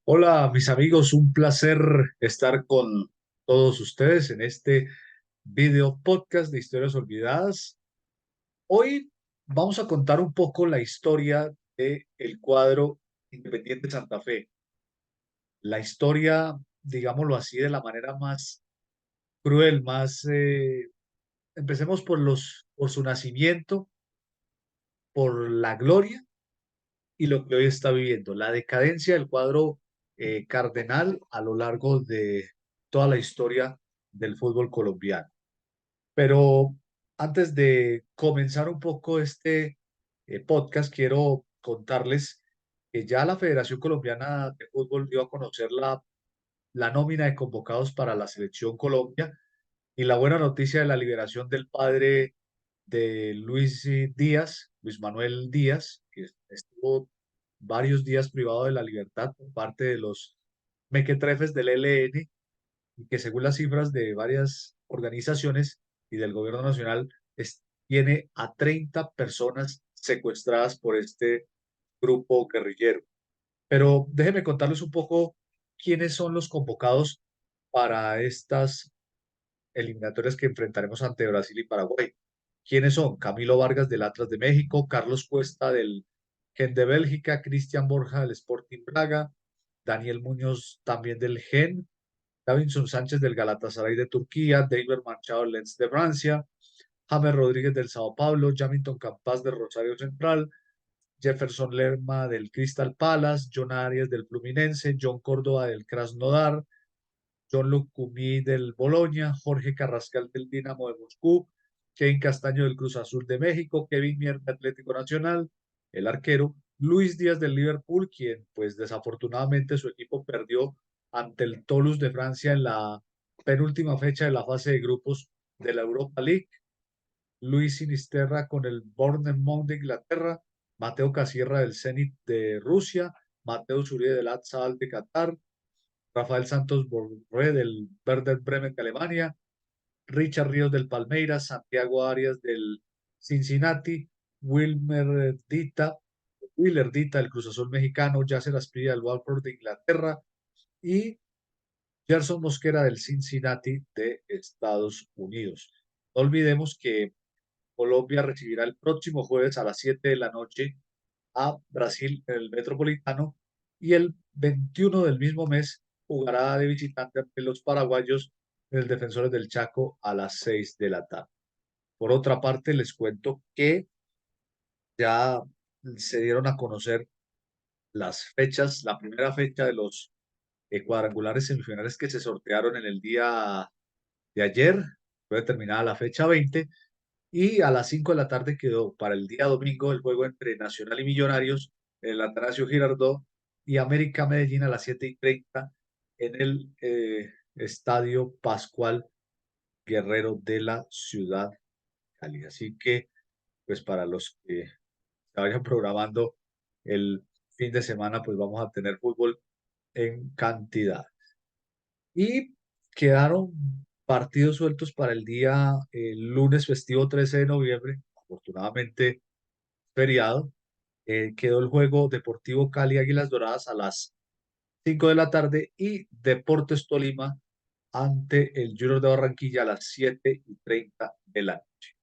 Hola, mis amigos, un placer estar con todos ustedes en este video podcast de Historias Olvidadas. Hoy vamos a contar un poco la historia del cuadro Independiente Santa Fe. La historia, digámoslo así, de la manera más cruel, empecemos por su nacimiento, por la gloria y lo que hoy está viviendo, la decadencia del cuadro cardenal a lo largo de toda la historia del fútbol colombiano. Pero antes de comenzar un poco este podcast, quiero contarles que ya la Federación Colombiana de Fútbol dio a conocer la nómina de convocados para la Selección Colombia y la buena noticia de la liberación del padre de Luis Díaz, Luis Manuel Díaz, que estuvo varios días privado de la libertad por parte de los mequetrefes del ELN y que según las cifras de varias organizaciones y del gobierno nacional, tiene a 30 personas secuestradas por este grupo guerrillero. Pero déjenme contarles un poco quiénes son los convocados para estas eliminatorias que enfrentaremos ante Brasil y Paraguay. ¿Quiénes son? Camilo Vargas del Atlas de México, Carlos Cuesta del Gen de Bélgica, Cristian Borja del Sporting Braga, Daniel Muñoz también del Gen, Davinson Sánchez del Galatasaray de Turquía, David Machado del Lens de Francia, James Rodríguez del Sao Paulo, Jamilton Campas del Rosario Central, Jefferson Lerma del Crystal Palace, John Arias del Fluminense, John Córdoba del Krasnodar, John Lucumí del Boloña, Jorge Carrascal del Dinamo de Moscú, Kevin Castaño del Cruz Azul de México, Kevin Mier de Atlético Nacional, el arquero, Luis Díaz del Liverpool, quien pues desafortunadamente su equipo perdió ante el Toulouse de Francia en la penúltima fecha de la fase de grupos de la Europa League, Luis Sinisterra con el Bournemouth de Inglaterra, Mateo Casierra del Zenit de Rusia, Mateo Zuribe del Al de Qatar, Rafael Santos Borré del Werder Bremen de Alemania, Richard Ríos del Palmeiras, Santiago Arias del Cincinnati, Wilmer Dita, Willer Dita del Cruz Azul mexicano, Yasser Asprilla del Watford de Inglaterra y Gerson Mosquera del Cincinnati de Estados Unidos. No olvidemos que Colombia recibirá el próximo jueves a las 7 de la noche a Brasil en el Metropolitano y el 21 del mismo mes jugará de visitante ante los paraguayos en el Defensores del Chaco a las 6 de la tarde. Por otra parte, les cuento que ya se dieron a conocer las fechas, la primera fecha de los cuadrangulares semifinales que se sortearon en el día de ayer, fue determinada la fecha 20 y a las 5 de la tarde quedó para el día domingo el juego entre Nacional y Millonarios en el Atanasio Girardot y América Medellín a las 7:30 en el Estadio Pascual Guerrero de la ciudad Cali. Así que, pues para los que se vayan programando el fin de semana, pues vamos a tener fútbol en cantidad. Y quedaron partidos sueltos para el día lunes festivo 13 de noviembre, afortunadamente feriado. Quedó el juego Deportivo Cali Águilas Doradas a las 5 de la tarde y Deportes Tolima ante el Junior de Barranquilla a las 7:30 de la noche.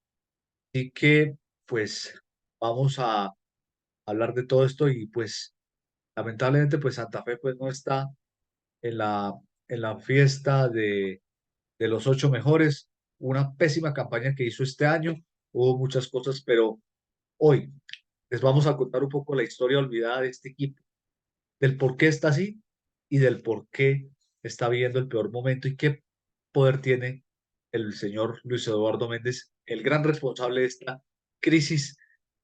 Así que, pues, vamos a hablar de todo esto y, pues, lamentablemente, pues Santa Fe, pues, no está en la fiesta de los ocho mejores. Una pésima campaña que hizo este año. Hubo muchas cosas, pero hoy les vamos a contar un poco la historia olvidada de este equipo, del por qué está así y del por qué está viviendo el peor momento y qué poder tiene el señor Luis Eduardo Méndez, el gran responsable de esta crisis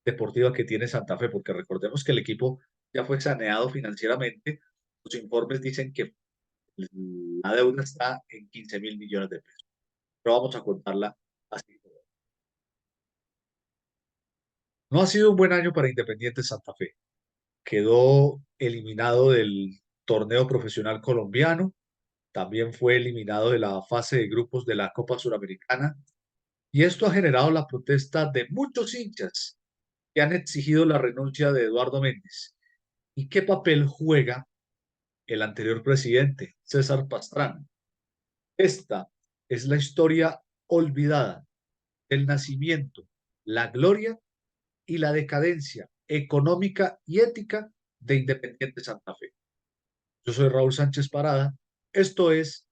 deportiva que tiene Santa Fe, porque recordemos que el equipo ya fue saneado financieramente. Los informes dicen que la deuda está en 15.000 millones de pesos. Pero vamos a contarla así. No ha sido un buen año para Independiente Santa Fe. Quedó eliminado del torneo profesional colombiano. También fue eliminado de la fase de grupos de la Copa Suramericana. Y esto ha generado la protesta de muchos hinchas que han exigido la renuncia de Eduardo Méndez. ¿Y qué papel juega el anterior presidente, César Pastrana. Esta es la historia olvidada del nacimiento, la gloria y la decadencia económica y ética de Independiente Santa Fe. Yo soy Raúl Sánchez Parada. Esto es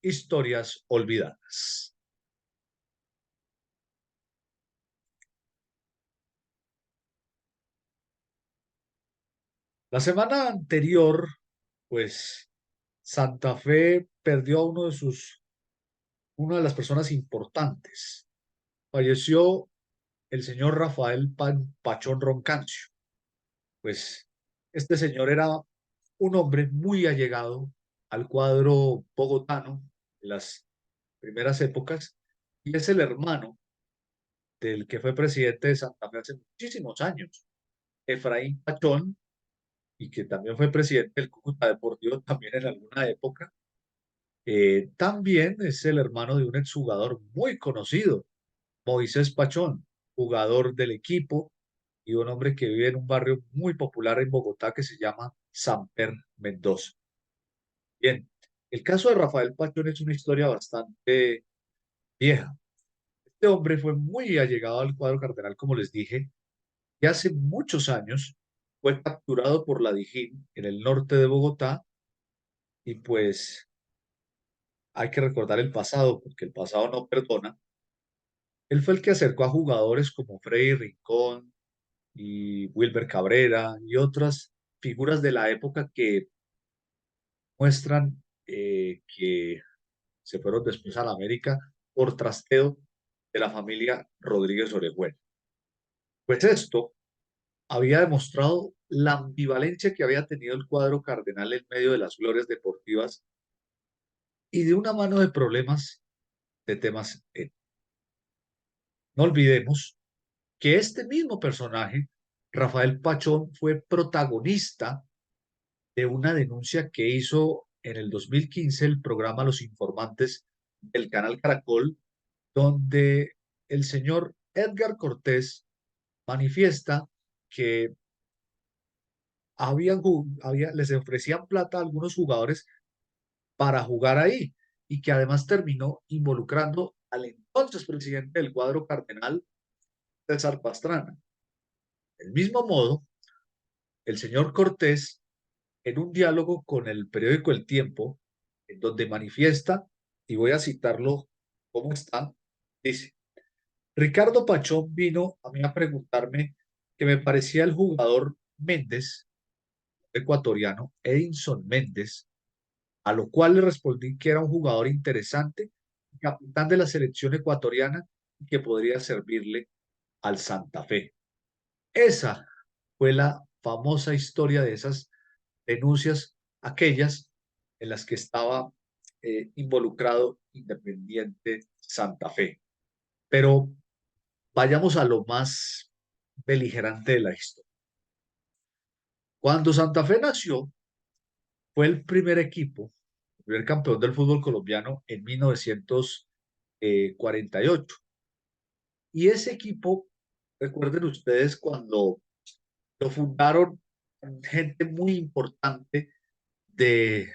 Historias Olvidadas. La semana anterior, pues Santa Fe perdió a una de las personas importantes. Falleció el señor Rafael Pachón Roncancio. Pues este señor era un hombre muy allegado al cuadro bogotano de las primeras épocas y es el hermano del que fue presidente de Santa Fe hace muchísimos años, Efraín Pachón, y que también fue presidente del Cúcuta Deportivo también en alguna época. También es el hermano de un exjugador muy conocido, Moisés Pachón, jugador del equipo y un hombre que vive en un barrio muy popular en Bogotá que se llama Samper Mendoza. Bien, el caso de Rafael Pachón es una historia bastante vieja. Este hombre fue muy allegado al cuadro cardenal, como les dije, y hace muchos años fue capturado por la Dijín en el norte de Bogotá y pues hay que recordar el pasado, porque el pasado no perdona. Él fue el que acercó a jugadores como Freddy Rincón y Wilber Cabrera y otras figuras de la época que muestran que se fueron después a la América por trasteo de la familia Rodríguez Orejuela. Pues esto había demostrado la ambivalencia que había tenido el cuadro cardenal en medio de las glorias deportivas y de una mano de problemas de temas. No olvidemos que este mismo personaje, Rafael Pachón, fue protagonista de una denuncia que hizo en el 2015 el programa Los Informantes del canal Caracol, donde el señor Edgar Cortés manifiesta que les ofrecían plata a algunos jugadores para jugar ahí y que además terminó involucrando al entonces presidente del cuadro cardenal, César Pastrana. Del mismo modo, el señor Cortés, en un diálogo con el periódico El Tiempo, en donde manifiesta, y voy a citarlo cómo está, dice, Ricardo Pachón vino a mí a preguntarme que me parecía el jugador Méndez, ecuatoriano, Edinson Méndez, a lo cual le respondí que era un jugador interesante, capitán de la selección ecuatoriana y que podría servirle al Santa Fe. Esa fue la famosa historia de esas denuncias, aquellas en las que estaba involucrado Independiente Santa Fe. Pero vayamos a lo más beligerante de la historia. Cuando Santa Fe nació, fue el primer equipo, el primer campeón del fútbol colombiano en 1948. Y ese equipo, recuerden ustedes cuando lo fundaron gente muy importante de,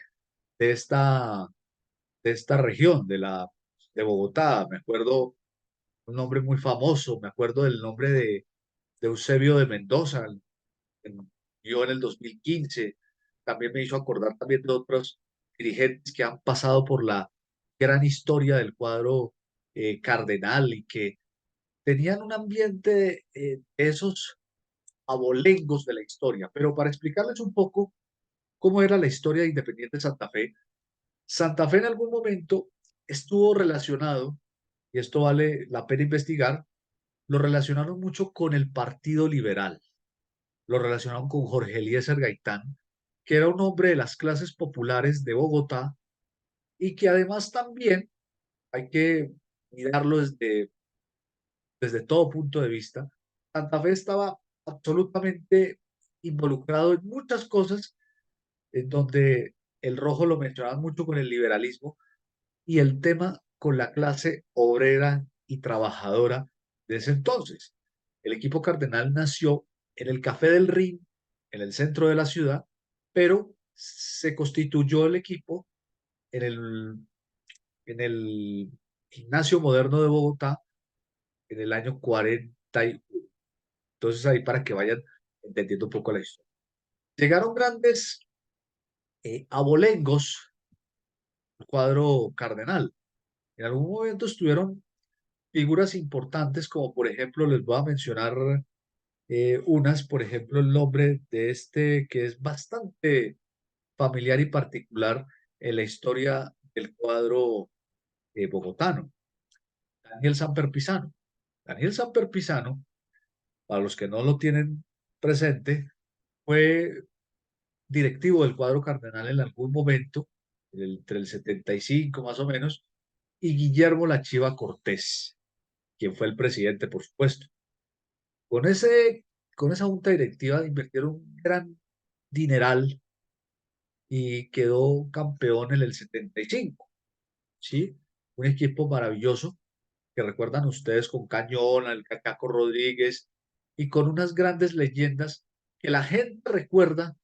de esta, de esta región, de Bogotá. Me acuerdo un nombre muy famoso, me acuerdo del nombre de Eusebio de Mendoza, que murió en el 2015. También me hizo acordar también de otros dirigentes que han pasado por la gran historia del cuadro cardenal y que tenían un ambiente de esos abolengos de la historia. Pero para explicarles un poco cómo era la historia de Independiente Santa Fe en algún momento estuvo relacionado, y esto vale la pena investigar, lo relacionaron mucho con el Partido Liberal, lo relacionaron con Jorge Eliezer Gaitán, que era un hombre de las clases populares de Bogotá y que además también hay que mirarlo desde todo punto de vista. Santa Fe estaba absolutamente involucrado en muchas cosas en donde el rojo lo mencionaban mucho con el liberalismo y el tema con la clase obrera y trabajadora de ese entonces. El equipo cardenal nació en el Café del Rin, en el centro de la ciudad, pero se constituyó el equipo en el Gimnasio Moderno de Bogotá en el año 41. Entonces ahí para que vayan entendiendo un poco la historia. Llegaron grandes abolengos al cuadro cardenal. En algún momento estuvieron figuras importantes, como por ejemplo, les voy a mencionar unas, por ejemplo, el nombre de este que es bastante familiar y particular en la historia del cuadro bogotano, Daniel Samper Pizano. Daniel Samper Pizano, para los que no lo tienen presente, fue directivo del cuadro cardenal en algún momento, entre el 75 más o menos, y Guillermo La Chiva Cortés, quien fue el presidente, por supuesto. Con con esa junta directiva invirtieron un gran dineral y quedó campeón en el 75, ¿sí? Un equipo maravilloso que recuerdan ustedes con Cañón, el Cacaco Rodríguez y con unas grandes leyendas que la gente recuerda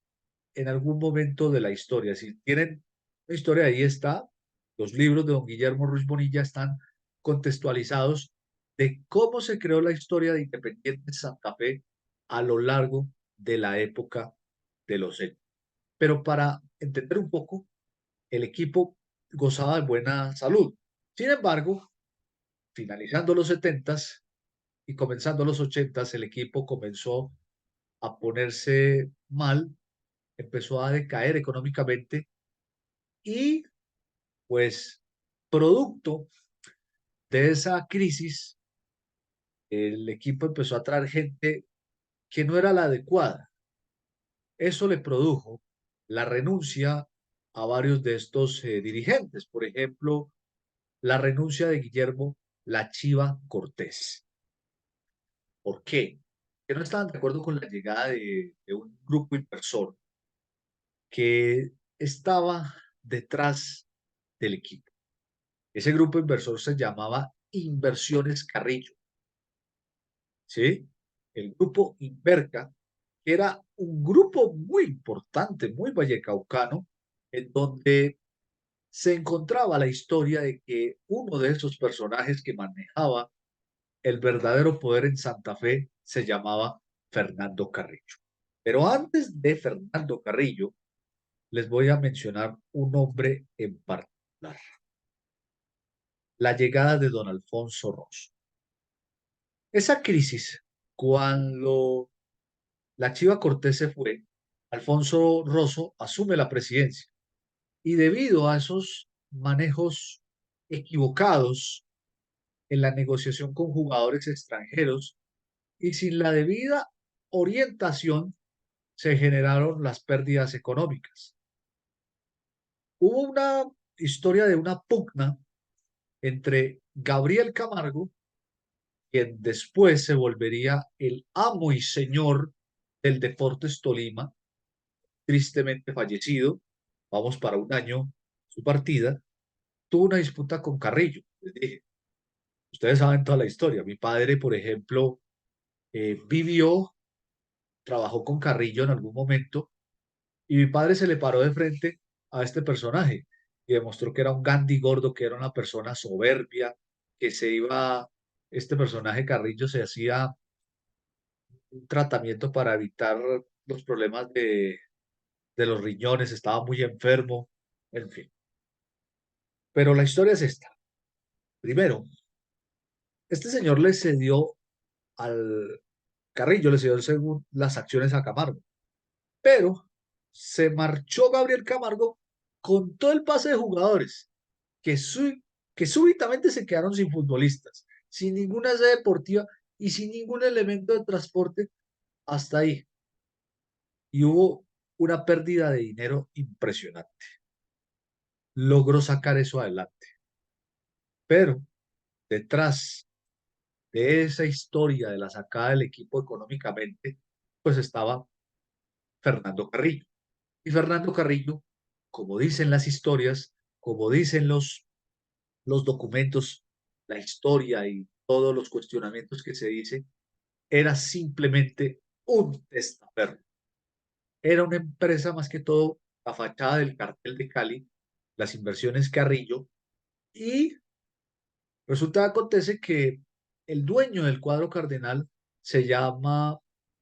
en algún momento de la historia. Si tienen la historia, ahí está. Los libros de don Guillermo Ruiz Bonilla están contextualizados de cómo se creó la historia de Independiente Santa Fe a lo largo de la época de los hechos. Pero para entender un poco, el equipo gozaba de buena salud. Sin embargo, finalizando los 70s y comenzando los 80s, el equipo comenzó a ponerse mal, empezó a decaer económicamente y pues producto de esa crisis, el equipo empezó a traer gente que no era la adecuada. Eso le produjo la renuncia a varios de estos dirigentes. Por ejemplo, la renuncia de Guillermo La Chiva Cortés. ¿Por qué? Que no estaban de acuerdo con la llegada de un grupo inversor que estaba detrás del equipo. Ese grupo inversor se llamaba Inversiones Carrillo, ¿sí? El grupo Inverca, que era un grupo muy importante, muy vallecaucano, en donde se encontraba la historia de que uno de esos personajes que manejaba el verdadero poder en Santa Fe se llamaba Fernando Carrillo. Pero antes de Fernando Carrillo, les voy a mencionar un hombre en particular, la llegada de don Alfonso Rosso. Esa crisis, cuando la Chiva Cortés se fue, Alfonso Rosso asume la presidencia y debido a esos manejos equivocados en la negociación con jugadores extranjeros y sin la debida orientación, se generaron las pérdidas económicas. Hubo una historia de una pugna entre Gabriel Camargo, quien después se volvería el amo y señor del Deportes Tolima, tristemente fallecido, vamos para un año su partida, tuvo una disputa con Carrillo. Les dije, ustedes saben toda la historia. Mi padre, por ejemplo, vivió, trabajó con Carrillo en algún momento y mi padre se le paró de frente a este personaje y demostró que era un Gandhi gordo, que era una persona soberbia, que este personaje Carrillo se hacía un tratamiento para evitar los problemas de los riñones, estaba muy enfermo, en fin. Pero la historia es esta. Primero, este señor le cedió al Carrillo, le cedió según las acciones a Camargo, pero se marchó Gabriel Camargo con todo el pase de jugadores que, que súbitamente se quedaron sin futbolistas, sin ninguna sede deportiva y sin ningún elemento de transporte hasta ahí. Y hubo una pérdida de dinero impresionante. Logró sacar eso adelante. Pero detrás de esa historia de la sacada del equipo económicamente, pues estaba Fernando Carrillo. Y Fernando Carrillo, como dicen las historias, como dicen los documentos, la historia y todos los cuestionamientos que se dice, era simplemente un testaferro. Era una empresa más que todo la fachada del cartel de Cali, las inversiones Carrillo, y resulta que acontece que el dueño del cuadro cardenal se llama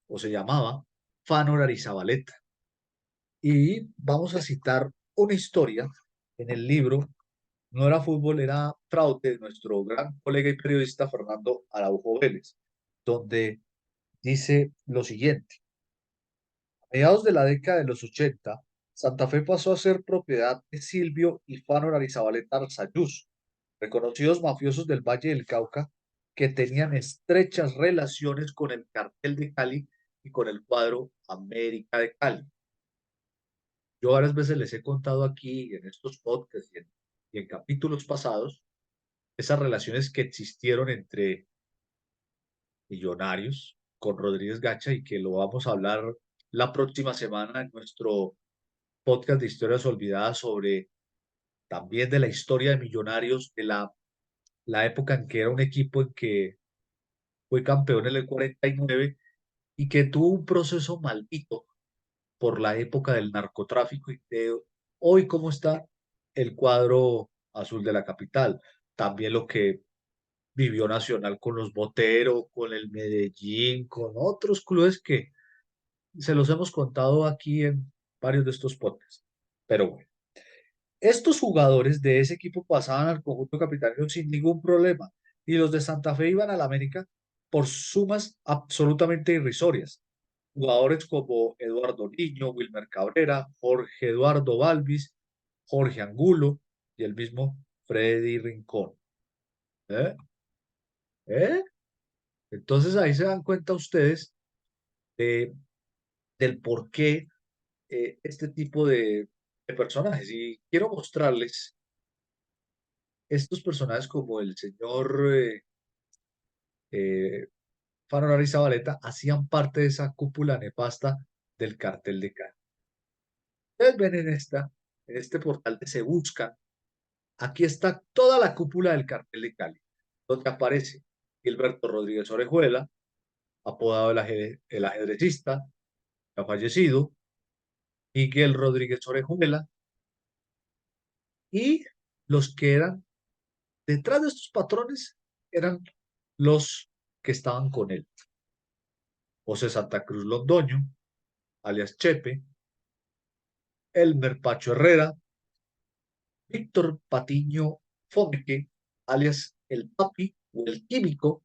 o se llamaba Fanor Arizabaleta. Y vamos a citar una historia en el libro No era fútbol, era fraude de nuestro gran colega y periodista Fernando Araujo Vélez, donde dice lo siguiente. A mediados de la década de los 80, Santa Fe pasó a ser propiedad de Silvio y Fanor Arizabaleta Arzayús, reconocidos mafiosos del Valle del Cauca que tenían estrechas relaciones con el cartel de Cali y con el cuadro América de Cali. Yo varias veces les he contado aquí en estos podcasts y en capítulos pasados esas relaciones que existieron entre Millonarios con Rodríguez Gacha y que lo vamos a hablar la próxima semana en nuestro podcast de historias olvidadas sobre también de la historia de Millonarios, de la época en que era un equipo en que fue campeón en el 49 y que tuvo un proceso maldito por la época del narcotráfico y de hoy cómo está el cuadro azul de la capital. También lo que vivió Nacional con los Botero, con el Medellín, con otros clubes que se los hemos contado aquí en varios de estos podcasts. Pero bueno, estos jugadores de ese equipo pasaban al conjunto capitalino sin ningún problema y los de Santa Fe iban al América por sumas absolutamente irrisorias. Jugadores como Eduardo Niño, Wilmer Cabrera, Jorge Eduardo Balvis, Jorge Angulo y el mismo Freddy Rincón. ¿Eh? ¿Eh? Entonces ahí se dan cuenta ustedes de, del por qué este tipo de personajes. Y quiero mostrarles estos personajes como el señor eh, Fano Nariz Zabaleta hacían parte de esa cúpula nefasta del cartel de Cali. Ustedes ven en este portal de Se Buscan, aquí está toda la cúpula del cartel de Cali, donde aparece Gilberto Rodríguez Orejuela, apodado el ajedrecista, que ha fallecido, Miguel Rodríguez Orejuela, y los que eran detrás de estos patrones eran los que estaban con él. José Santa Cruz Londoño, alias Chepe, Elmer Pacho Herrera, Víctor Patiño Fonque, alias el Papi o el Químico,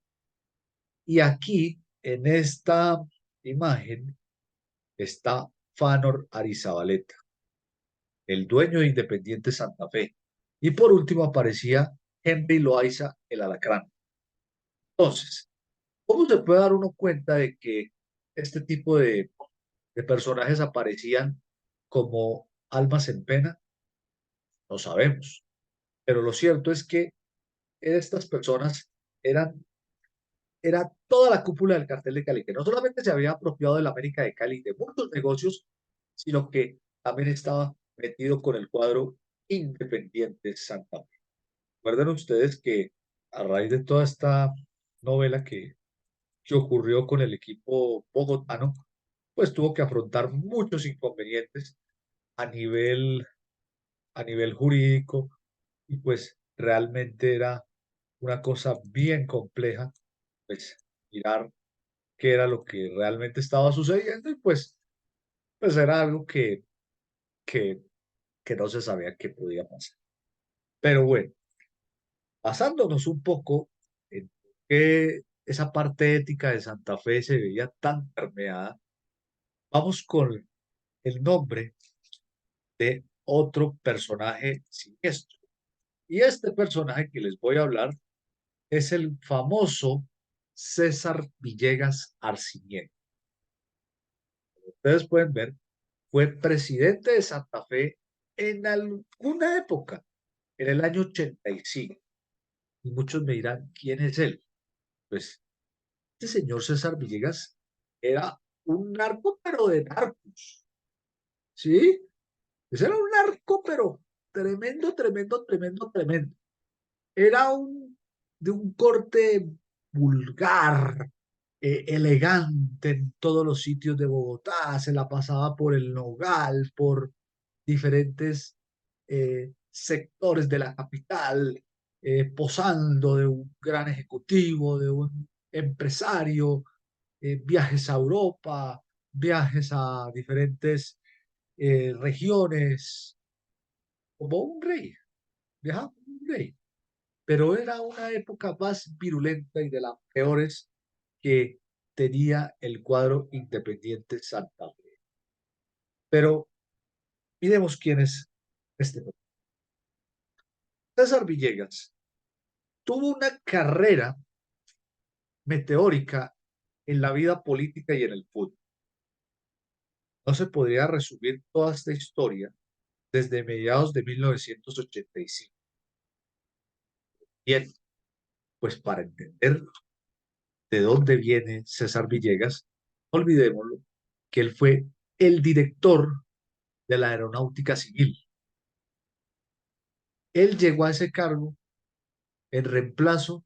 y aquí en esta imagen está Fanor Arizabaleta, el dueño de Independiente Santa Fe. Y por último aparecía Henry Loaiza, el Alacrán. Entonces, ¿cómo se puede dar uno cuenta de que este tipo de personajes aparecían como almas en pena? No sabemos. Pero lo cierto es que estas personas eran, era toda la cúpula del cartel de Cali, que no solamente se había apropiado de la América de Cali, de muchos negocios, sino que también estaba metido con el cuadro Independiente Santa Fe. Recuerden ustedes que a raíz de toda esta novela que ocurrió con el equipo bogotano, pues tuvo que afrontar muchos inconvenientes a nivel, a nivel jurídico y pues realmente era una cosa bien compleja, pues mirar qué era lo que realmente estaba sucediendo y pues era algo que, que no se sabía que podía pasar. Pero bueno, basándonos un poco en que esa parte ética de Santa Fe se veía tan permeada, vamos con el nombre de otro personaje siniestro. Y este personaje que les voy a hablar es el famoso César Villegas Arciniega. Ustedes pueden ver, fue presidente de Santa Fe en alguna época, en el año 85. Y muchos me dirán, ¿quién es él? Pues este señor César Villegas era un narco, pero de narcos. ¿Sí? Ese era un narco, pero tremendo, tremendo, tremendo, tremendo. Era de un corte vulgar, elegante en todos los sitios de Bogotá, se la pasaba por el Nogal, por diferentes sectores de la capital, posando de un gran ejecutivo, de un empresario, viajes a Europa, viajes a diferentes regiones, como un rey, viajaba como un rey. Pero era una época más virulenta y de las peores que tenía el cuadro Independiente Santa Fe. Pero miremos quién es este. César Villegas tuvo una carrera meteórica en la vida política y en el fútbol. No se podría resumir toda esta historia desde mediados de 1985. Bien, pues para entender de dónde viene César Villegas, no olvidémoslo que él fue el director de la Aeronáutica Civil. Él llegó a ese cargo en reemplazo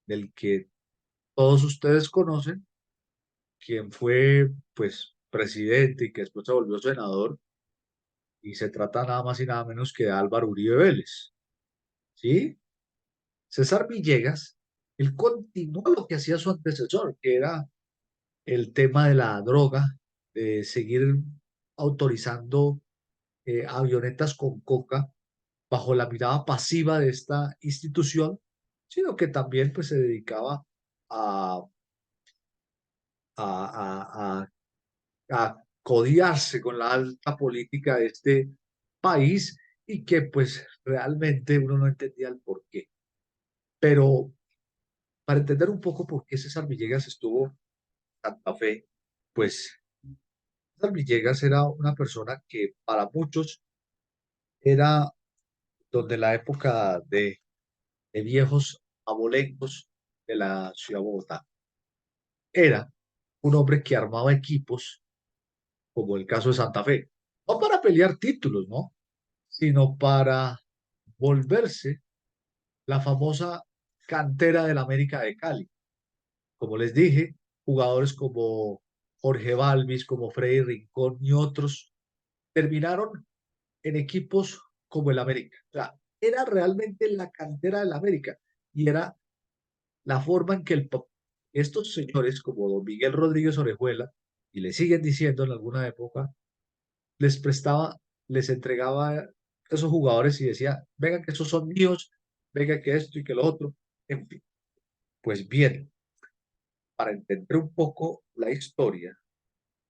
del que todos ustedes conocen, quien fue pues presidente y que después se volvió senador, y se trata nada más y nada menos que de Álvaro Uribe Vélez, ¿sí? César Villegas, él continuó lo que hacía su antecesor, que era el tema de la droga, de seguir autorizando avionetas con coca bajo la mirada pasiva de esta institución, sino que también pues se dedicaba a, a, a codiarse con la alta política de este país y que pues realmente uno no entendía el por qué. Pero para entender un poco por qué César Villegas estuvo en Santa Fe, pues César Villegas era una persona que para muchos era donde la época de viejos abolencos de la ciudad de Bogotá. Era un hombre que armaba equipos, como el caso de Santa Fe, no para pelear títulos, ¿no? Sino para volverse la famosa cantera del América de Cali. Como les dije, jugadores como Jorge Balvis, como Freddy Rincón y otros terminaron en equipos como el América. O sea, era realmente la cantera del América y era la forma en que estos señores como don Miguel Rodríguez Orejuela, y le siguen diciendo en alguna época, les prestaba, les entregaba esos jugadores y decía, vengan que esos son míos, venga que esto y que lo otro, en fin. Pues bien, para entender un poco la historia,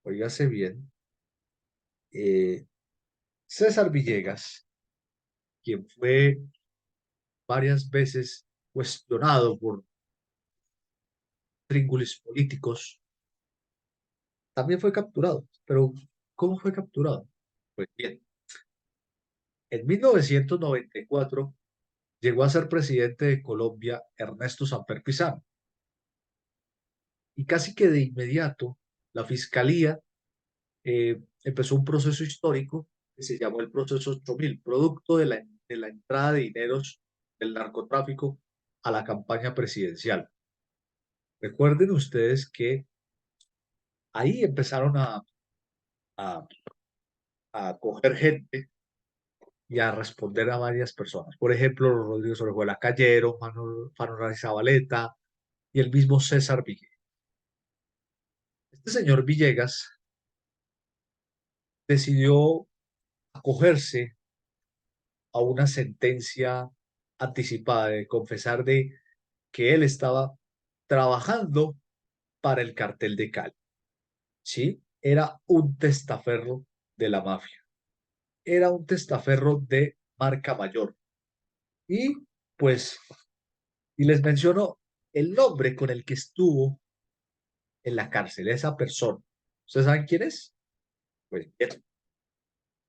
oígase bien, eh, César Villegas, quien fue varias veces cuestionado por tríngulis políticos, también fue capturado. Pero, ¿cómo fue capturado? Pues bien, en 1994 llegó a ser presidente de Colombia Ernesto Samper Pizarro y casi que de inmediato la fiscalía empezó un proceso histórico que se llamó el proceso 8000, producto de la entrada de dineros del narcotráfico a la campaña presidencial. Recuerden ustedes que ahí empezaron a, a coger gente y a responder a varias personas. Por ejemplo, Rodrigo Orejuela Callero, Manuel Zabaleta y el mismo César Villegas. Este señor Villegas decidió acogerse a una sentencia anticipada de confesar de que él estaba trabajando para el cartel de Cali. ¿Sí? Era un testaferro de la mafia. Era un testaferro de marca mayor. Y pues, y les menciono el nombre con el que estuvo en la cárcel, esa persona. ¿Ustedes saben quién es? Pues bien,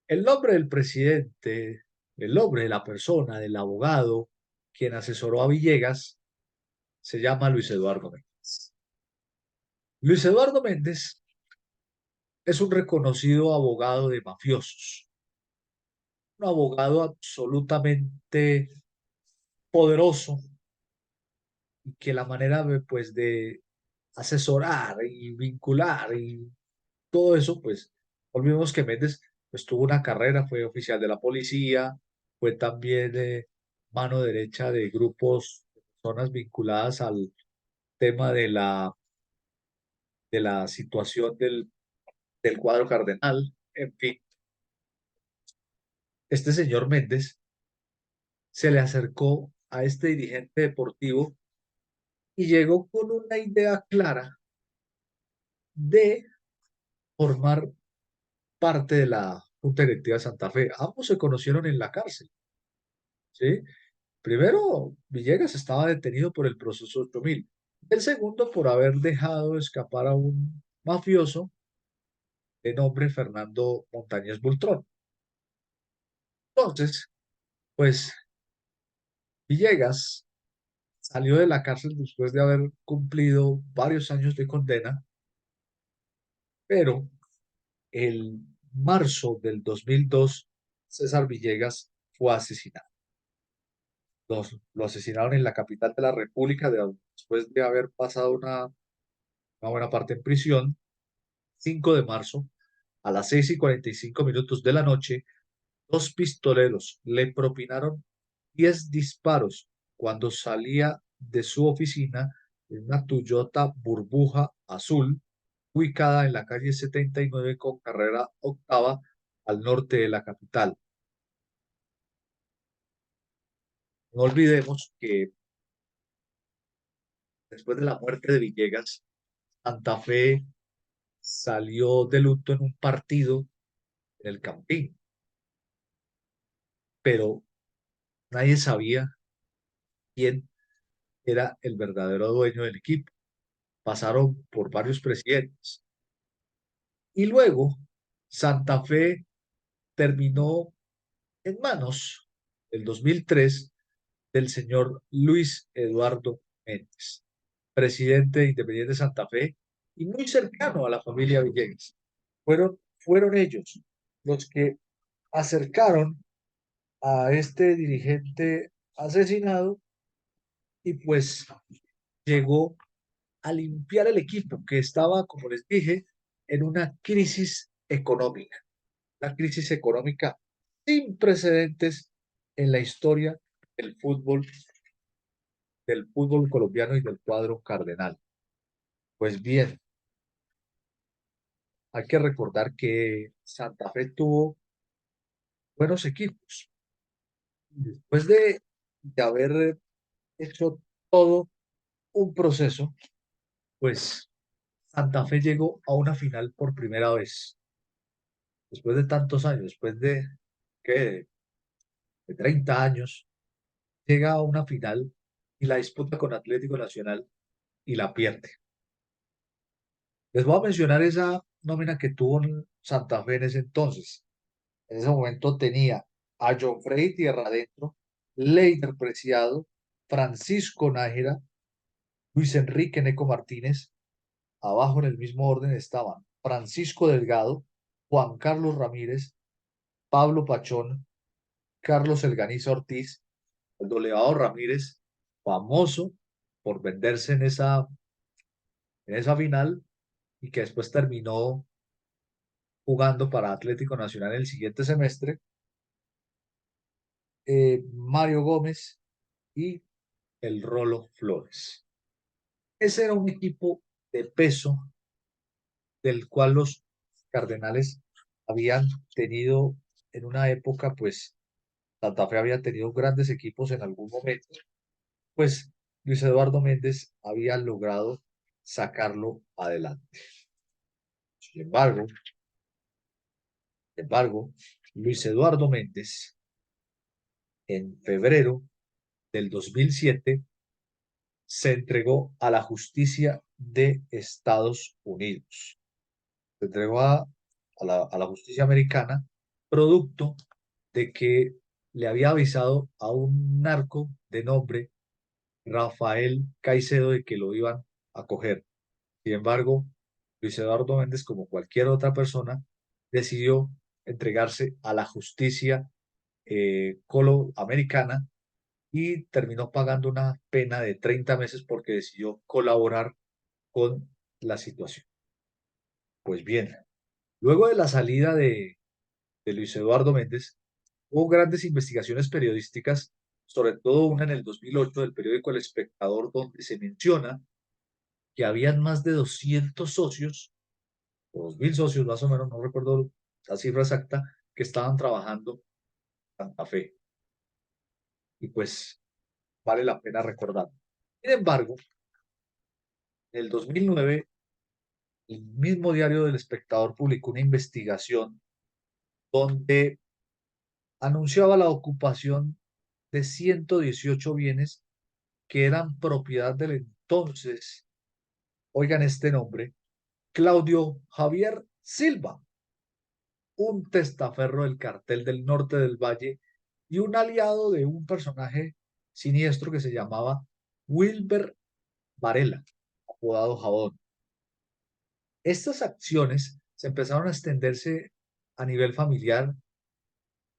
el nombre del presidente, el nombre de la persona, del abogado, quien asesoró a Villegas, se llama Luis Eduardo Méndez. Luis Eduardo Méndez es un reconocido abogado de mafiosos, un abogado absolutamente poderoso y que la manera pues de asesorar y vincular y todo eso, pues olvidemos que Méndez pues tuvo una carrera, fue oficial de la policía, fue también mano derecha de grupos, de personas vinculadas al tema de la situación del cuadro cardenal. En fin, este señor Méndez se le acercó a este dirigente deportivo y llegó con una idea clara de formar parte de la Junta Directiva de Santa Fe. Ambos se conocieron en la cárcel, ¿sí? Primero, Villegas estaba detenido por el proceso 8000. El segundo, por haber dejado escapar a un mafioso de nombre Fernando Montañez Bultrón. Entonces, pues Villegas salió de la cárcel después de haber cumplido varios años de condena, pero el marzo del 2002, César Villegas fue asesinado. Lo asesinaron en la capital de la República después de haber pasado una buena parte en prisión. 5 de marzo, a las 6:45 de la noche, dos pistoleros le propinaron 10 disparos cuando salía de su oficina en una Toyota Burbuja azul ubicada en la calle 79 con carrera octava al norte de la capital. No olvidemos que después de la muerte de Villegas, Santa Fe salió de luto en un partido en el Campín, pero nadie sabía quién era el verdadero dueño del equipo. Pasaron por varios presidentes. Y luego Santa Fe terminó en manos, el 2003, del señor Luis Eduardo Méndez, presidente de Independiente Santa Fe y muy cercano a la familia Villegas. Fueron ellos los que acercaron a este dirigente asesinado y pues llegó a limpiar el equipo que estaba, como les dije, en una crisis económica sin precedentes en la historia del fútbol colombiano y del cuadro cardenal. Pues bien, hay que recordar que Santa Fe tuvo buenos equipos. Después de haber hecho todo un proceso, pues Santa Fe llegó a una final por primera vez, después de tantos años, después ¿qué? De 30 años, llega a una final y la disputa con Atlético Nacional y la pierde. Les voy a mencionar esa nómina que tuvo en Santa Fe en ese entonces. En ese momento tenía a John Freddy Tierra Adentro, Leider Preciado, Francisco Nájera, Luis Enrique Neco Martínez. Abajo en el mismo orden estaban Francisco Delgado, Juan Carlos Ramírez, Pablo Pachón, Carlos Elganiza Ortiz, el Doleado Ramírez, famoso por venderse en esa final y que después terminó jugando para Atlético Nacional el siguiente semestre, Mario Gómez y el Rolo Flores. Ese era un equipo de peso del cual los Cardenales habían tenido en una época, pues Santa Fe había tenido grandes equipos en algún momento, pues Luis Eduardo Méndez había logrado sacarlo adelante. Sin embargo, Luis Eduardo Méndez en febrero del 2007 se entregó a la justicia de Estados Unidos. Se entregó a la justicia americana, producto de que le había avisado a un narco de nombre Rafael Caicedo de que lo iban a coger. Sin embargo, Luis Eduardo Méndez, como cualquier otra persona, decidió entregarse a la justicia americana y terminó pagando una pena de 30 meses porque decidió colaborar con la situación. Pues bien, luego de la salida de Luis Eduardo Méndez, hubo grandes investigaciones periodísticas, sobre todo una en el 2008 del periódico El Espectador, donde se menciona que habían más de 200 socios, o 2000 socios más o menos, no recuerdo la cifra exacta, que estaban trabajando en Santa Fe. Y pues vale la pena recordar. Sin embargo, en el 2009, el mismo diario del Espectador publicó una investigación donde anunciaba la ocupación de 118 bienes que eran propiedad del entonces, oigan este nombre, Claudio Javier Silva, un testaferro del cartel del norte del Valle y un aliado de un personaje siniestro que se llamaba Wilber Varela, apodado Jabón. Estas acciones se empezaron a extenderse a nivel familiar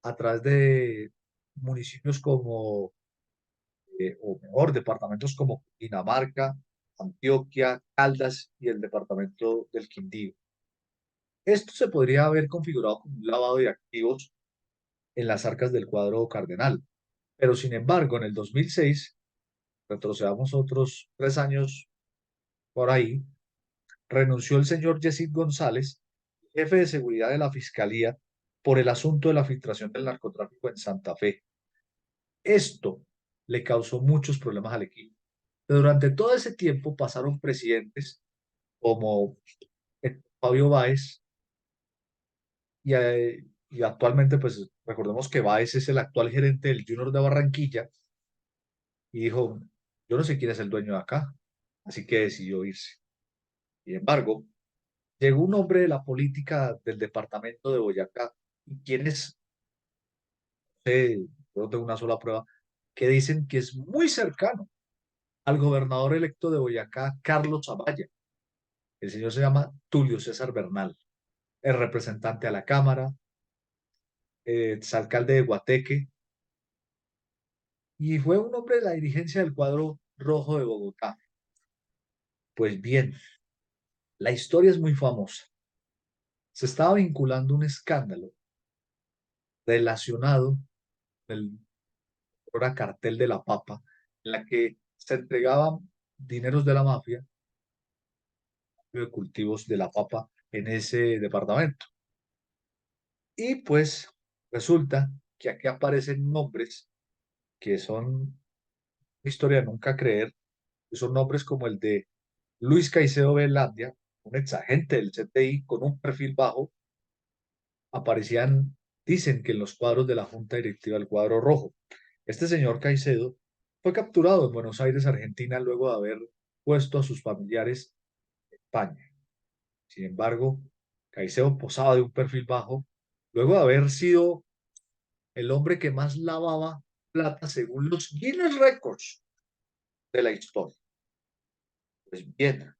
a través de municipios como, o mejor, departamentos como Dinamarca, Antioquia, Caldas y el departamento del Quindío. Esto se podría haber configurado como un lavado de activos en las arcas del cuadro cardenal, pero sin embargo, en el 2006, retrocedamos otros 3 años por ahí, renunció el señor Yesid González, jefe de seguridad de la Fiscalía, por el asunto de la filtración del narcotráfico en Santa Fe. Esto le causó muchos problemas al equipo. Durante todo ese tiempo pasaron presidentes como Fabio Báez y actualmente, pues recordemos que Báez es el actual gerente del Junior de Barranquilla y dijo, yo no sé quién es el dueño de acá, así que decidió irse. Sin embargo, llegó un hombre de la política del departamento de Boyacá, y quienes, no tengo una sola prueba, que dicen que es muy cercano al gobernador electo de Boyacá, Carlos Amaya. El señor se llama Tulio César Bernal, es representante a la Cámara, es alcalde de Guateque, y fue un hombre de la dirigencia del cuadro rojo de Bogotá. Pues bien, la historia es muy famosa. Se estaba vinculando un escándalo relacionado con el ahora cartel de la papa, en la que se entregaban dineros de la mafia de cultivos de la papa en ese departamento. Y pues resulta que aquí aparecen nombres que son una historia de nunca creer, que son nombres como el de Luis Caicedo Velandia, un exagente del CTI con un perfil bajo, aparecían, dicen que en los cuadros de la Junta Directiva del cuadro rojo. Este señor Caicedo fue capturado en Buenos Aires, Argentina, luego de haber puesto a sus familiares en España. Sin embargo, Caicedo posaba de un perfil bajo, luego de haber sido el hombre que más lavaba plata según los Guinness Records de la historia. Pues bien,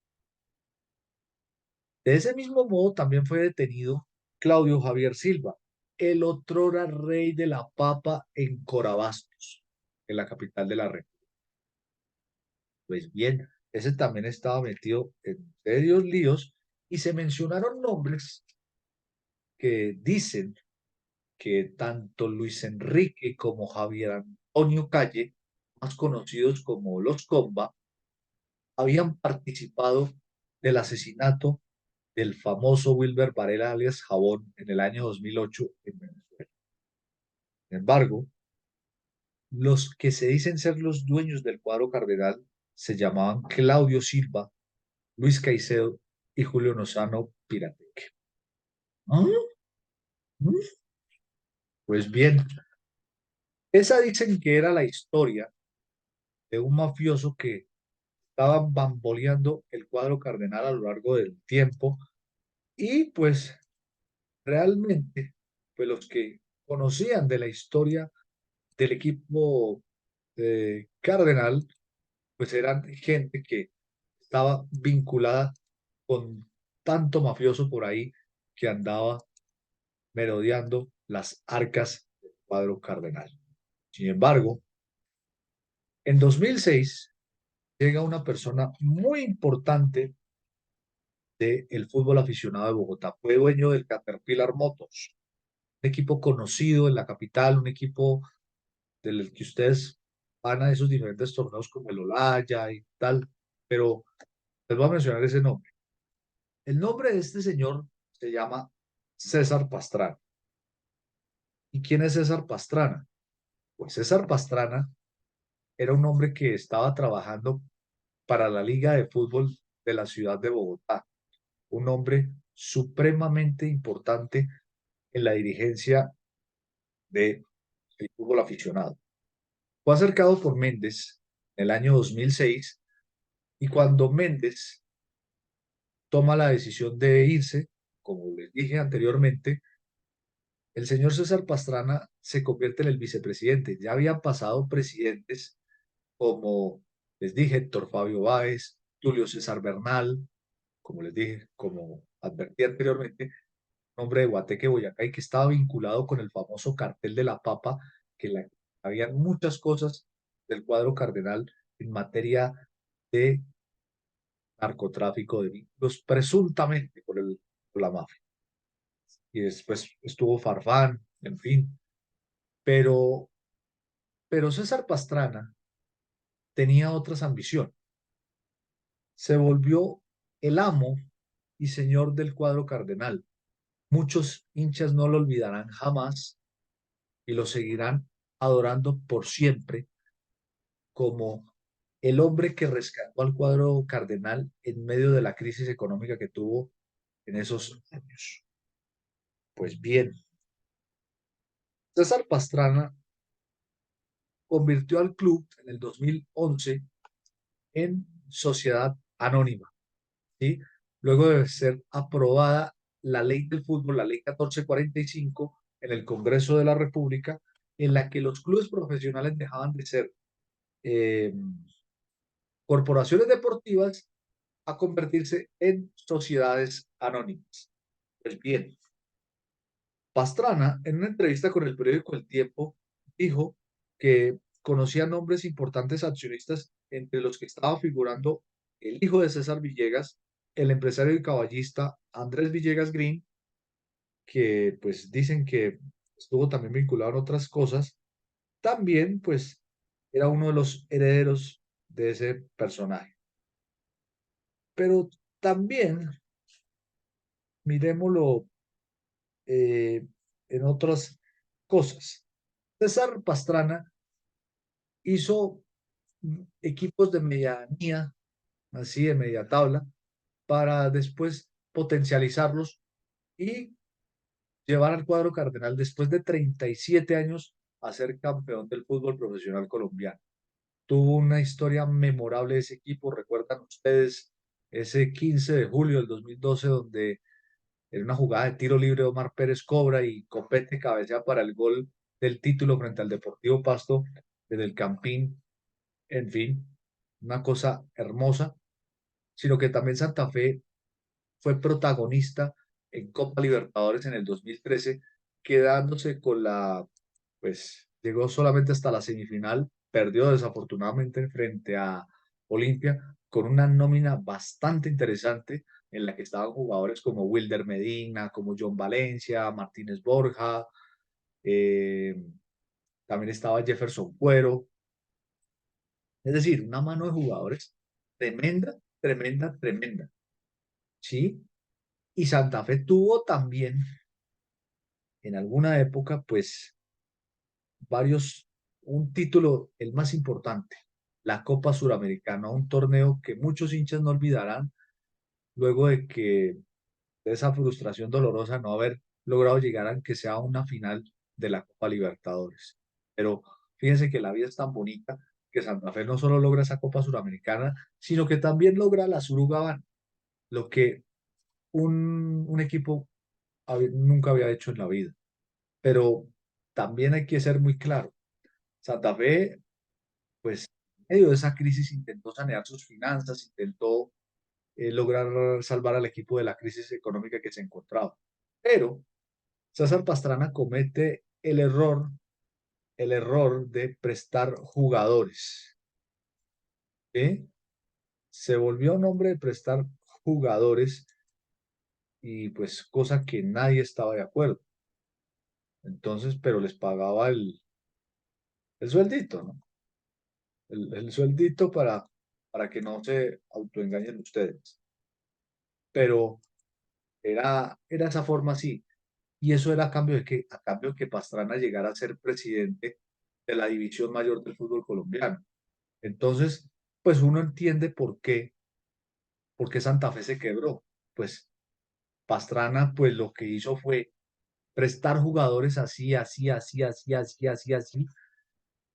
de ese mismo modo también fue detenido Claudio Javier Silva, el otrora rey de la papa en Corabastos, en la capital de la República. Pues bien, ese también estaba metido en serios líos y se mencionaron nombres que dicen que tanto Luis Enrique como Javier Antonio Calle, más conocidos como los Comba, habían participado del asesinato del famoso Wilber Varela alias Jabón en el año 2008 en Venezuela. Sin embargo, los que se dicen ser los dueños del cuadro cardenal se llamaban Claudio Silva, Luis Caicedo y Julio Lozano Pirateque. ¿Ah? ¿Mm? Pues bien, esa dicen que era la historia de un mafioso que estaba bamboleando el cuadro cardenal a lo largo del tiempo y pues realmente, pues los que conocían de la historia del equipo cardenal, pues eran gente que estaba vinculada con tanto mafioso por ahí que andaba merodeando las arcas del cuadro cardenal. Sin embargo, en 2006 llega una persona muy importante del fútbol aficionado de Bogotá. Fue dueño del Caterpillar Motors, equipo conocido en la capital, un equipo del que ustedes van a esos diferentes torneos como el Olaya y tal, pero les voy a mencionar ese nombre. El nombre de este señor se llama César Pastrana. ¿Y quién es César Pastrana? Pues César Pastrana era un hombre que estaba trabajando para la Liga de Fútbol de la ciudad de Bogotá, un hombre supremamente importante en la dirigencia del fútbol aficionado. Fue acercado por Méndez en el año 2006 y cuando Méndez toma la decisión de irse, como les dije anteriormente, el señor César Pastrana se convierte en el vicepresidente. Ya habían pasado presidentes como les dije, Héctor Fabio Báez, Julio César Bernal, como les dije, como advertí anteriormente, hombre de Guateque, Boyacá, y que estaba vinculado con el famoso cartel de la papa, que habían muchas cosas del cuadro cardenal en materia de narcotráfico, de vínculos presuntamente con la mafia. Y después estuvo Farfán, en fin. Pero, pero César Pastrana tenía otras ambiciones. Se volvió el amo y señor del cuadro cardenal. Muchos hinchas no lo olvidarán jamás y lo seguirán adorando por siempre como el hombre que rescató al cuadro cardenal en medio de la crisis económica que tuvo en esos años. Pues bien, César Pastrana convirtió al club en el 2011 en sociedad anónima, ¿sí? Luego de ser aprobada la ley del fútbol, la ley 1445, en el Congreso de la República, en la que los clubes profesionales dejaban de ser eh, corporaciones deportivas a convertirse en sociedades anónimas. Pues bien, Pastrana, en una entrevista con el periódico El Tiempo, dijo que conocía nombres importantes accionistas, entre los que estaba figurando el hijo de César Villegas, el empresario y caballista Andrés Villegas Green, que pues dicen que estuvo también vinculado en otras cosas, también pues era uno de los herederos de ese personaje. Pero también miremoslo en otras cosas. César Pastrana hizo equipos de medianía, así de media tabla, para después potencializarlos y llevar al cuadro cardenal después de 37 años a ser campeón del fútbol profesional colombiano. Tuvo una historia memorable ese equipo, recuerdan ustedes ese 15 de julio del 2012 donde en una jugada de tiro libre Omar Pérez cobra y Copete cabecea para el gol del título frente al Deportivo Pasto desde el Campín, en fin, una cosa hermosa, sino que también Santa Fe fue protagonista en Copa Libertadores en el 2013, quedándose con pues llegó solamente hasta la semifinal, perdió desafortunadamente frente a Olimpia con una nómina bastante interesante en la que estaban jugadores como Wilder Medina, como John Valencia, Martínez Borja, eh, también estaba Jefferson Cuero, es decir, una mano de jugadores tremenda, tremenda, tremenda, ¿sí? Y Santa Fe tuvo también en alguna época, pues, un título, el más importante, la Copa Suramericana, un torneo que muchos hinchas no olvidarán luego de esa frustración dolorosa no haber logrado llegar a que sea una final de la Copa Libertadores. Pero fíjense que la vida es tan bonita que Santa Fe no solo logra esa Copa Suramericana, sino que también logra la Surugaban, lo que un equipo nunca había hecho en la vida. Pero también hay que ser muy claro. Santa Fe, pues, en medio de esa crisis intentó sanear sus finanzas, intentó lograr salvar al equipo de la crisis económica que se encontraba. Pero César Pastrana comete el error de prestar jugadores. ¿Sí? Se volvió un hombre de prestar jugadores y pues cosa que nadie estaba de acuerdo. Entonces, pero les pagaba el sueldito, ¿no? El sueldito para que no se autoengañen ustedes. Pero era esa forma así. Y eso era a cambio de que, a cambio de que Pastrana llegara a ser presidente de la división mayor del fútbol colombiano. Entonces, pues uno entiende por qué Santa Fe se quebró. Pues Pastrana, pues lo que hizo fue prestar jugadores así, así, así, así, así, así, así,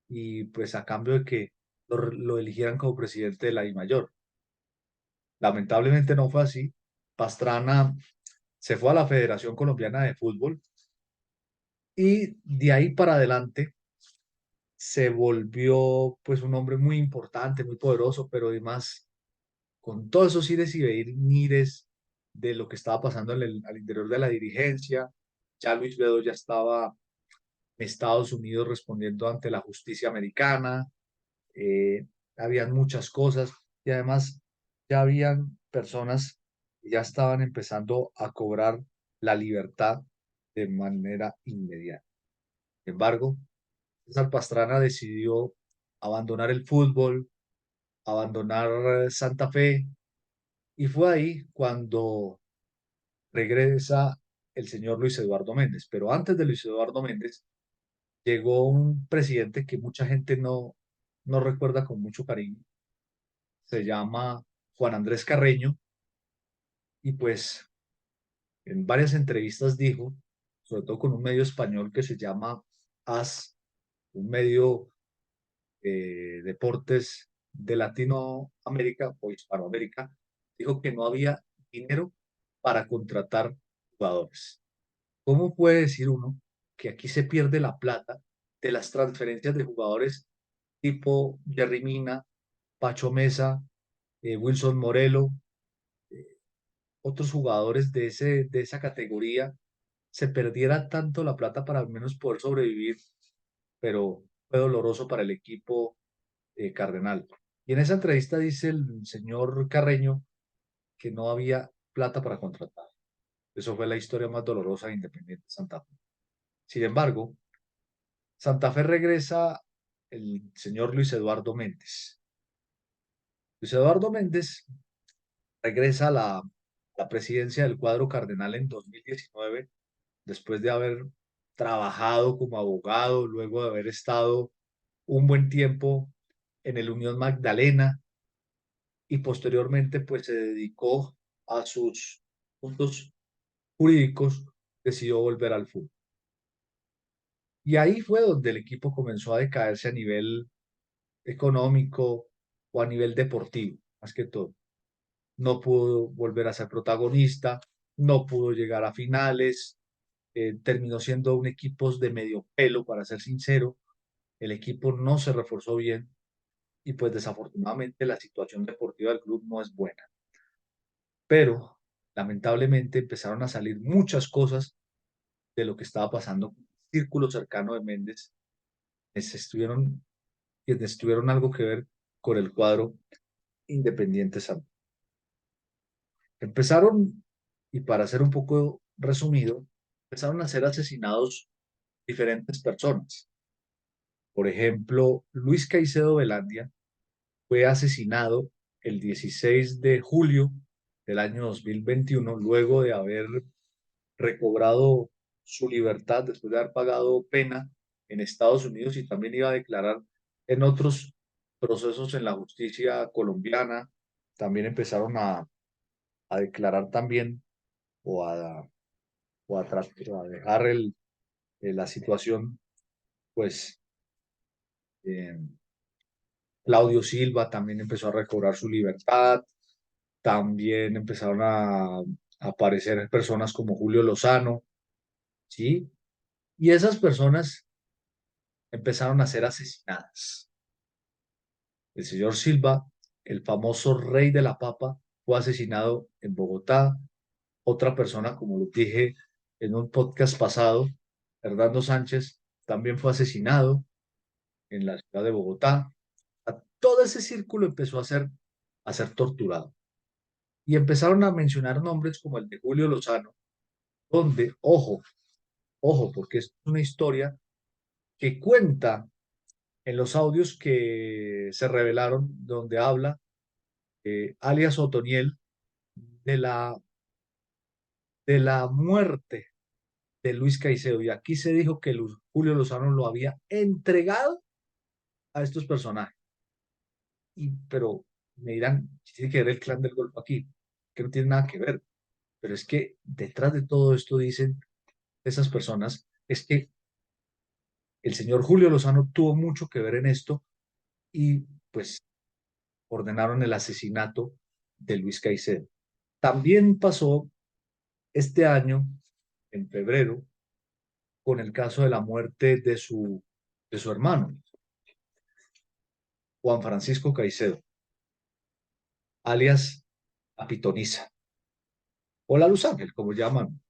y pues a cambio de que lo eligieran como presidente de la I Mayor. Lamentablemente no fue así. Pastrana se fue a la Federación Colombiana de Fútbol y de ahí para adelante se volvió pues un hombre muy importante, muy poderoso, pero además con todos esos ires y venires de lo que estaba pasando al interior de la dirigencia. Ya Luis Bedoya estaba en Estados Unidos respondiendo ante la justicia americana, eh, habían muchas cosas y además ya habían personas que ya estaban empezando a cobrar la libertad de manera inmediata. Sin embargo, César Pastrana decidió abandonar el fútbol, abandonar Santa Fe, y fue ahí cuando regresa el señor Luis Eduardo Méndez. Pero antes de Luis Eduardo Méndez, llegó un presidente que mucha gente no recuerda con mucho cariño. Se llama Juan Andrés Carreño, y pues en varias entrevistas dijo, sobre todo con un medio español que se llama AS, un medio deportes de Latinoamérica o Hispanoamérica, dijo que no había dinero para contratar jugadores. ¿Cómo puede decir uno que aquí se pierde la plata de las transferencias de jugadores tipo Jerry Mina, Pacho Mesa, Wilson Morelo, eh, otros jugadores de esa categoría, se perdiera tanto la plata para al menos poder sobrevivir? Pero fue doloroso para el equipo cardenal. Y en esa entrevista dice el señor Carreño que no había plata para contratar. Eso fue la historia más dolorosa de Independiente Santa Fe. Sin embargo, Santa Fe regresa el señor Luis Eduardo Méndez. Luis Eduardo Méndez regresa a la presidencia del cuadro cardenal en 2019, después de haber trabajado como abogado, luego de haber estado un buen tiempo en el Unión Magdalena, y posteriormente pues se dedicó a sus puntos jurídicos, decidió volver al fútbol. Y ahí fue donde el equipo comenzó a decaerse a nivel económico o a nivel deportivo, más que todo. No pudo volver a ser protagonista, no pudo llegar a finales, terminó siendo un equipo de medio pelo, para ser sincero. El equipo no se reforzó bien y pues desafortunadamente la situación deportiva del club no es buena. Pero lamentablemente empezaron a salir muchas cosas de lo que estaba pasando con el círculo cercano de Méndez, quienes tuvieron algo que ver con el cuadro Independiente Santa Fe. Empezaron, y para ser un poco resumido, empezaron a ser asesinados diferentes personas. Por ejemplo, Luis Caicedo Velandia fue asesinado el 16 de julio del año 2021, luego de haber recobrado su libertad después de haber pagado pena en Estados Unidos, y también iba a declarar en otros procesos en la justicia colombiana. También empezaron a declarar también o a dejar la situación, pues eh, Claudio Silva también empezó a recobrar su libertad. También empezaron a aparecer personas como Julio Lozano, ¿sí? Y esas personas empezaron a ser asesinadas. El señor Silva, el famoso rey de la papa, fue asesinado en Bogotá. Otra persona, como lo dije en un podcast pasado, Hernando Sánchez, también fue asesinado en la ciudad de Bogotá. Todo ese círculo empezó a ser torturado. Y empezaron a mencionar nombres como el de Julio Lozano, donde, ojo, Ojo, porque es una historia que cuenta en los audios que se revelaron, donde habla alias Otoniel de la muerte de Luis Caicedo. Y aquí se dijo que Julio Lozano lo había entregado a estos personajes. Pero me dirán, ¿qué tiene que ver el clan del Golfo aquí? Que no tiene nada que ver. Pero es que detrás de todo esto, dicen esas personas, es que el señor Julio Lozano tuvo mucho que ver en esto y pues ordenaron el asesinato de Luis Caicedo. También pasó este año, en febrero, con el caso de la muerte de su hermano, Juan Francisco Caicedo, alias La Pitoniza, o la Luz Ángel, como llaman.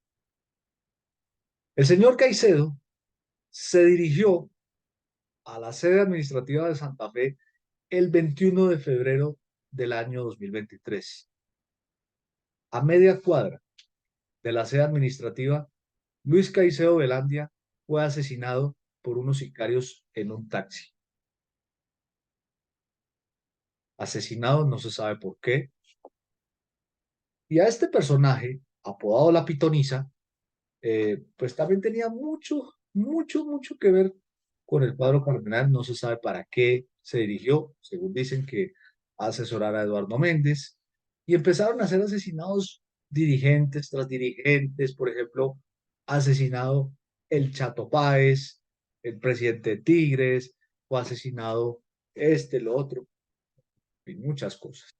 El señor Caicedo se dirigió a la sede administrativa de Santa Fe el 21 de febrero del año 2023. A media cuadra de la sede administrativa, Luis Caicedo Velandia fue asesinado por unos sicarios en un taxi. Asesinado, no se sabe por qué. Y a este personaje, apodado La Pitoniza, pues también tenía mucho, mucho, mucho que ver con el cuadro cardenal. No se sabe para qué se dirigió, según dicen que a asesorar a Eduardo Méndez. Y empezaron a ser asesinados dirigentes tras dirigentes. Por ejemplo, asesinado el Chato Páez, el presidente de Tigres, o asesinado este, lo otro, y muchas cosas.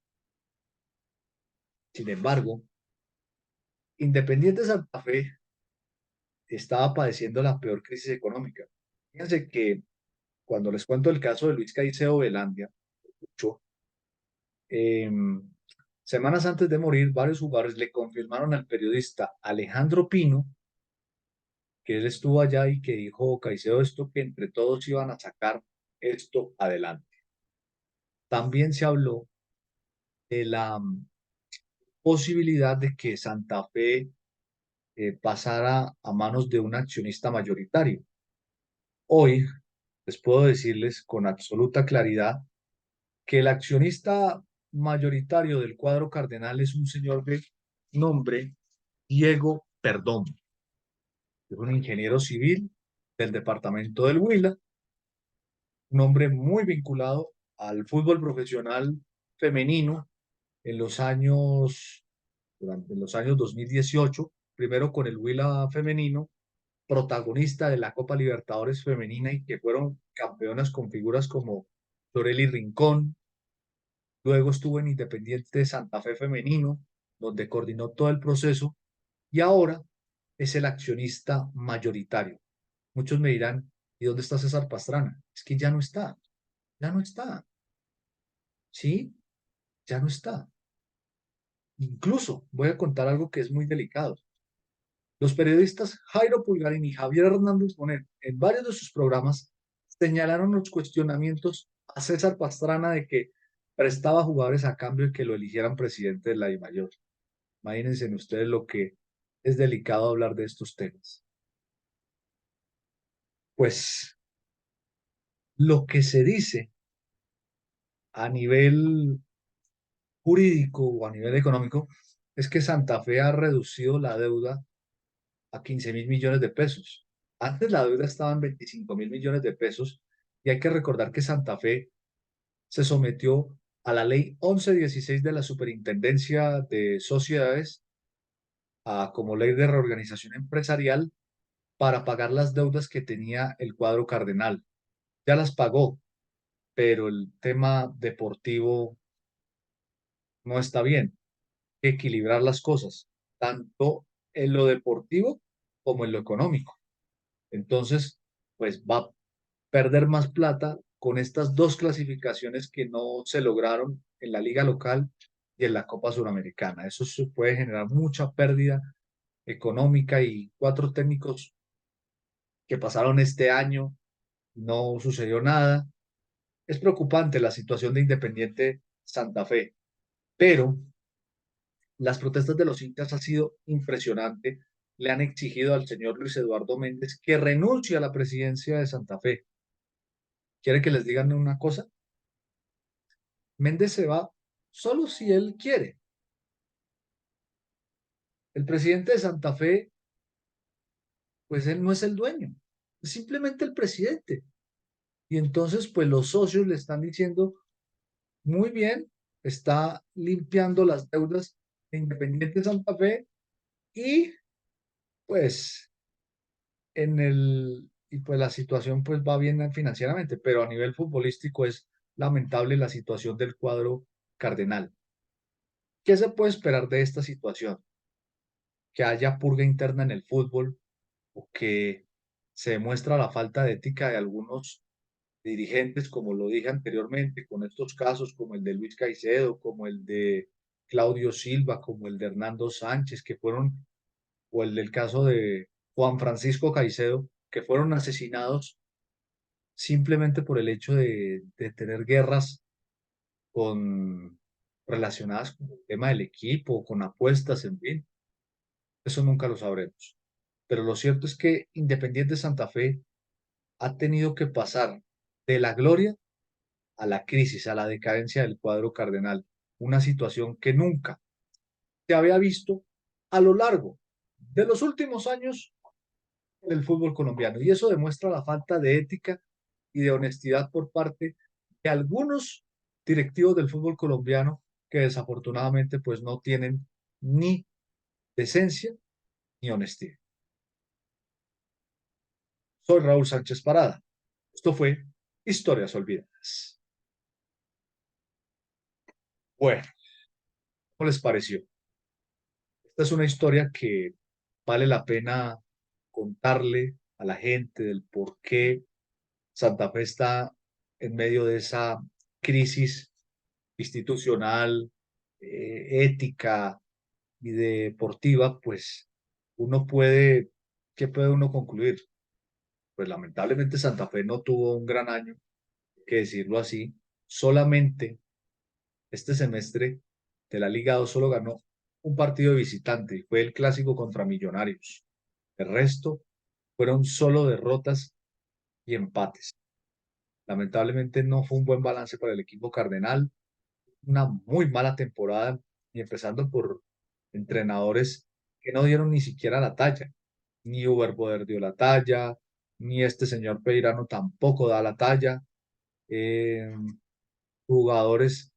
Sin embargo, Independiente Santa Fe estaba padeciendo la peor crisis económica. Fíjense que cuando les cuento el caso de Luis Caicedo Velandia, mucho, eh, semanas antes de morir, varios jugadores le confirmaron al periodista Alejandro Pino que él estuvo allá y que dijo Caicedo esto, que entre todos iban a sacar esto adelante. También se habló de la posibilidad de que Santa Fe pasara a manos de un accionista mayoritario. Hoy les puedo decirles con absoluta claridad que el accionista mayoritario del cuadro cardenal es un señor de nombre Diego Perdomo. Es un ingeniero civil del departamento del Huila, un hombre muy vinculado al fútbol profesional femenino en durante los años 2018, primero con el Huila femenino, protagonista de la Copa Libertadores femenina y que fueron campeonas con figuras como Doreli Rincón. Luego estuvo en Independiente Santa Fe Femenino, donde coordinó todo el proceso y ahora es el accionista mayoritario. Muchos me dirán, ¿y dónde está César Pastrana? Es que ya no está, ¿sí? Ya no está. Incluso voy a contar algo que es muy delicado. Los periodistas Jairo Pulgarín y Javier Hernández Bonet, en varios de sus programas, señalaron los cuestionamientos a César Pastrana de que prestaba jugadores a cambio de que lo eligieran presidente de la DIMAYOR. Imagínense ustedes lo que es delicado hablar de estos temas. Pues lo que se dice a nivel jurídico o a nivel económico es que Santa Fe ha reducido la deuda a 15.000 millones de pesos. Antes la deuda estaba en 25.000 millones de pesos y hay que recordar que Santa Fe se sometió a la ley 1116 de la Superintendencia de Sociedades como ley de reorganización empresarial para pagar las deudas que tenía el cuadro cardenal. Ya las pagó, pero el tema deportivo no está bien. Hay que equilibrar las cosas, tanto en lo deportivo como en lo económico. Entonces, pues va a perder más plata con estas dos clasificaciones que no se lograron en la liga local y en la Copa Suramericana. Eso puede generar mucha pérdida económica y cuatro técnicos que pasaron este año, no sucedió nada. Es preocupante la situación de Independiente Santa Fe, pero las protestas de los hinchas han sido impresionantes. le han exigido al señor Luis Eduardo Méndez que renuncie a la presidencia de Santa Fe. ¿Quiere que les digan una cosa? Méndez se va solo si él quiere. El presidente de Santa Fe, pues él no es el dueño, es simplemente el presidente. Y entonces, pues los socios le están diciendo, muy bien, está limpiando las deudas de Independiente Santa Fe y pues y pues la situación pues va bien financieramente, pero a nivel futbolístico es lamentable la situación del cuadro cardenal. ¿Qué se puede esperar de esta situación? Que haya purga interna en el fútbol o que se demuestra la falta de ética de algunos dirigentes, como lo dije anteriormente, con estos casos como el de Luis Caicedo, como el de Claudio Silva, como el de Hernando Sánchez, que fueron, o el del caso de Juan Francisco Caicedo, que fueron asesinados simplemente por el hecho de tener guerras con, relacionadas con el tema del equipo, con apuestas, en fin. Eso nunca lo sabremos. Pero lo cierto es que Independiente Santa Fe ha tenido que pasar de la gloria a la crisis, a la decadencia del cuadro cardenal, una situación que nunca se había visto a lo largo de los últimos años del fútbol colombiano. Y eso demuestra la falta de ética y de honestidad por parte de algunos directivos del fútbol colombiano que desafortunadamente pues no tienen ni decencia ni honestidad. Soy Raúl Sánchez Parada. Esto fue Historias Olvidadas. Bueno, ¿cómo les pareció? Esta es una historia que vale la pena contarle a la gente del por qué Santa Fe está en medio de esa crisis institucional, ética y deportiva, pues uno puede, ¿qué puede uno concluir? Pues lamentablemente Santa Fe no tuvo un gran año, hay que decirlo así, solamente este semestre de la Liga 2 solo ganó un partido de visitante y fue el clásico contra Millonarios. El resto fueron solo derrotas y empates. Lamentablemente no fue un buen balance para el equipo cardenal, una muy mala temporada y empezando por entrenadores que no dieron ni siquiera la talla. Ni Uber Poder dio la talla, ni este señor Peirano tampoco da la talla. Eh, Jugadores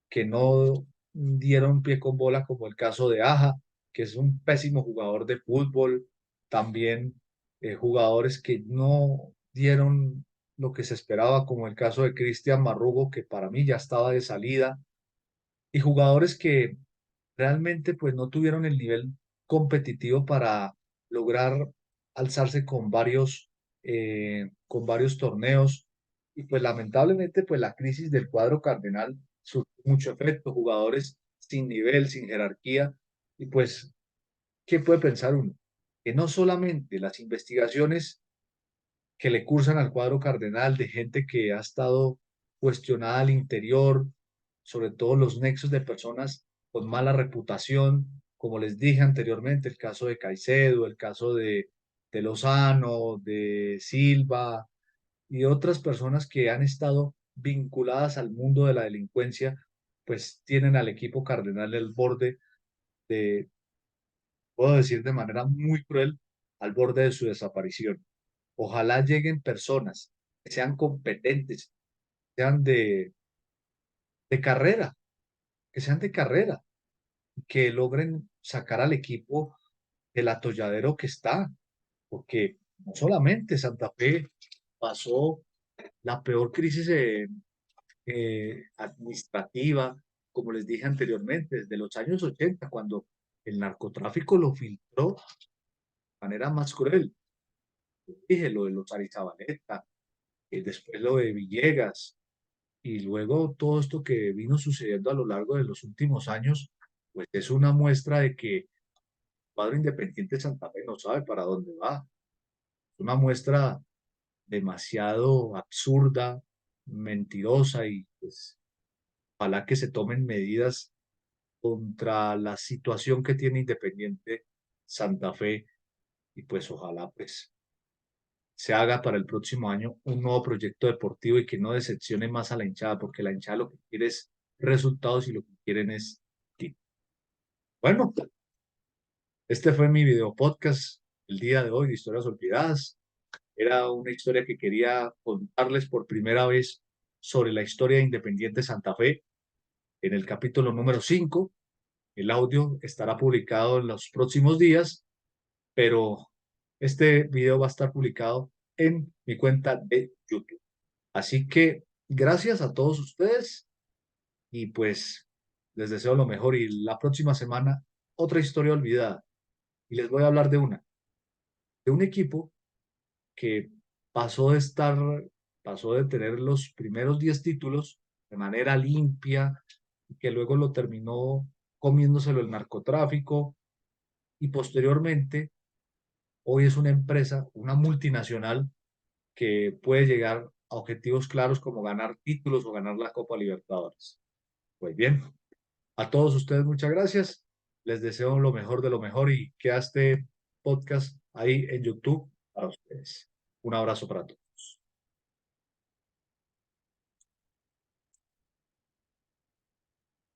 que no dieron pie con bola, como el caso de Aja, que es un pésimo jugador de fútbol. También jugadores que no dieron lo que se esperaba, como el caso de Cristian Marrugo, que para mí ya estaba de salida, y jugadores que realmente pues no tuvieron el nivel competitivo para lograr alzarse con varios torneos. Y pues lamentablemente pues la crisis del cuadro cardenal surtió mucho efecto, jugadores sin nivel, sin jerarquía. Y pues, ¿qué puede pensar uno? Que no solamente las investigaciones que le cursan al cuadro cardenal de gente que ha estado cuestionada al interior, sobre todo los nexos de personas con mala reputación, como les dije anteriormente, el caso de Caicedo, el caso de Lozano, de Silva y otras personas que han estado vinculadas al mundo de la delincuencia, pues tienen al equipo cardenal el borde de, puedo decir de manera muy cruel, al borde de su desaparición. Ojalá lleguen personas que sean competentes, sean de carrera, que sean de carrera, que logren sacar al equipo del atolladero que está, porque no solamente Santa Fe pasó la peor crisis administrativa, como les dije anteriormente, desde los años 80, cuando el narcotráfico lo filtró de manera más cruel. Dije lo de los Arizabaleta, después lo de Villegas, y luego todo esto que vino sucediendo a lo largo de los últimos años, pues es una muestra de que el cuadro Independiente de Santa Fe no sabe para dónde va. Es una muestra demasiado absurda, mentirosa y pues ojalá que se tomen medidas contra la situación que tiene Independiente Santa Fe y pues ojalá pues se haga para el próximo año un nuevo proyecto deportivo y que no decepcione más a la hinchada, porque la hinchada lo que quiere es resultados y lo que quieren es títulos. Bueno, este fue mi video podcast el día de hoy de Historias Olvidadas. Era una historia que quería contarles por primera vez sobre la historia de Independiente Santa Fe en el capítulo número 5. El audio estará publicado en los próximos días, pero este video va a estar publicado en mi cuenta de YouTube. Así que gracias a todos ustedes y pues les deseo lo mejor y la próxima semana otra historia olvidada. Y les voy a hablar de un equipo que pasó de estar, pasó de tener los primeros 10 títulos de manera limpia, que luego lo terminó comiéndoselo el narcotráfico y posteriormente hoy es una empresa, una multinacional que puede llegar a objetivos claros como ganar títulos o ganar la Copa Libertadores. Pues bien, a todos ustedes muchas gracias. Les deseo lo mejor de lo mejor y queda este podcast ahí en YouTube para ustedes. Un abrazo para todos.